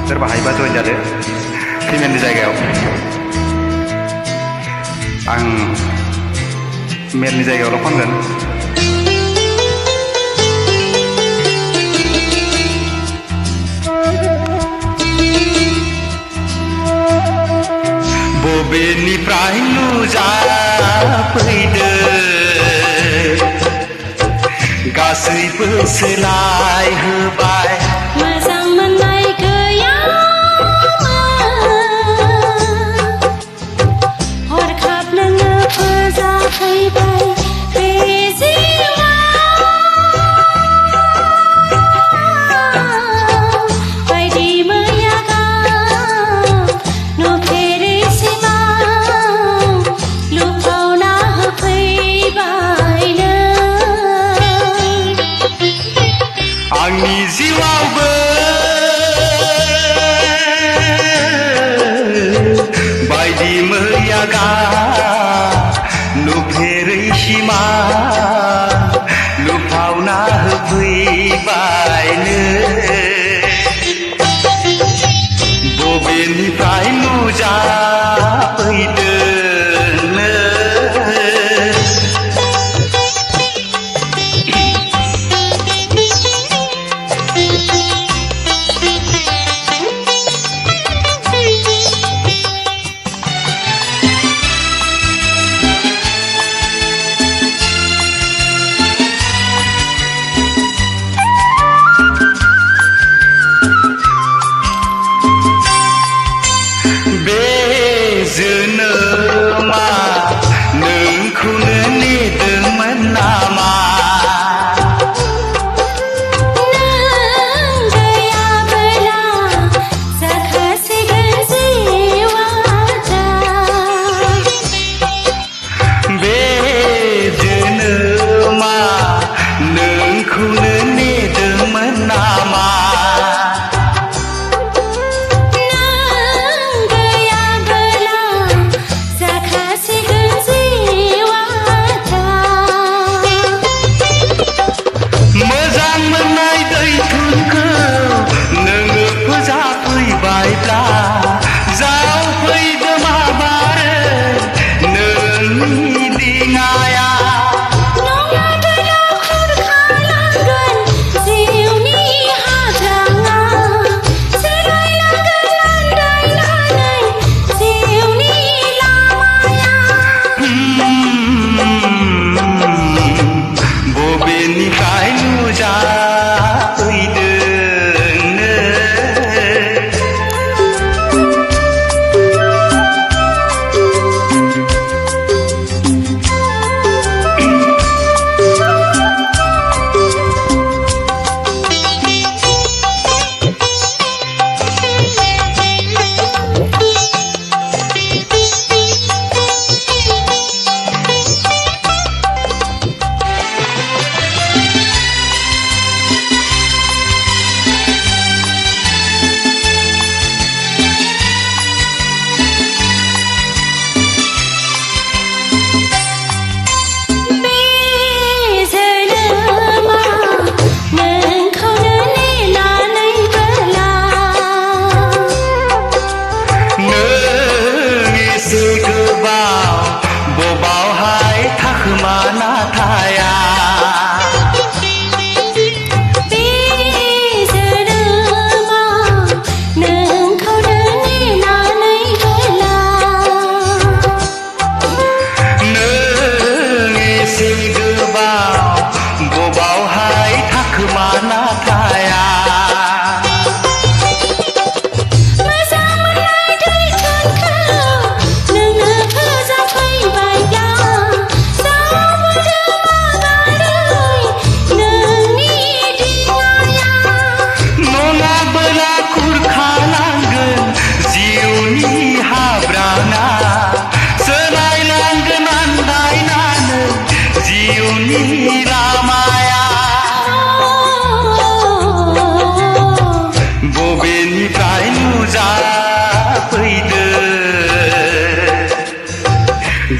सोरबा हायोबा जइन जादो फिमेलनि जायगायाव आं मेलनि जायगायावल' खनगोन बबेनिफ्राय नुजाफैदो गासैबो सोलायहोबाय मोजां मोननाय गैयामोन हरखाब नोङो फोजाफैबाय बे जिउआव बायदि मैया गाब नुफेरै सिमां लुफावना होफैबाय आंनि जिउआवबो बायदि मैया गाब नुफेरै सिमा लुफावना होफैबायनो बबेनिफ्राय नुजाफैदों जोनोमा नोंखौनो नेदोंमोन नामा नों गैयाबोला जाखासिगोन जिउआ बे जोनोमा नोंखौनो नेदोंमोन नामा जावफैदो माबारो नोंनि दिङाया नङाबोला खुरखालांगोन जिउनि हाग्राङा सोलायलांगोन आन्दायनानै जिउनि लामाया बबेनिफ्राय नुजाफैदों बबावहाय थाखोमाना थाया बे जोनोमा नोंखौनो नेनानै होला नों एसे गोबाव बबावहाय थाखोमाना थाया लामाया बबेनिफ्राय नुजाफैदों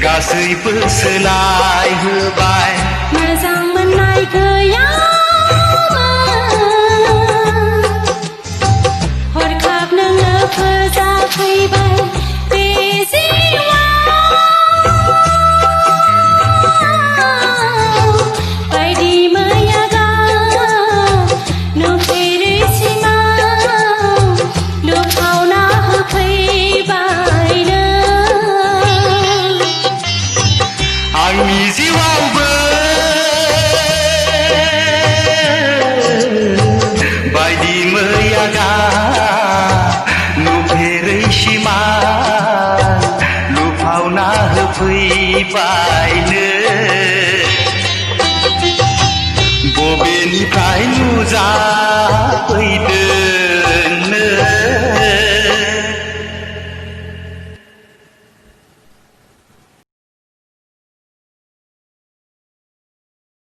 गासैबो सोलायहोबाय मोजां मोननाय गैयामोन हरखाब बेनिफ्राय नुजाफैदो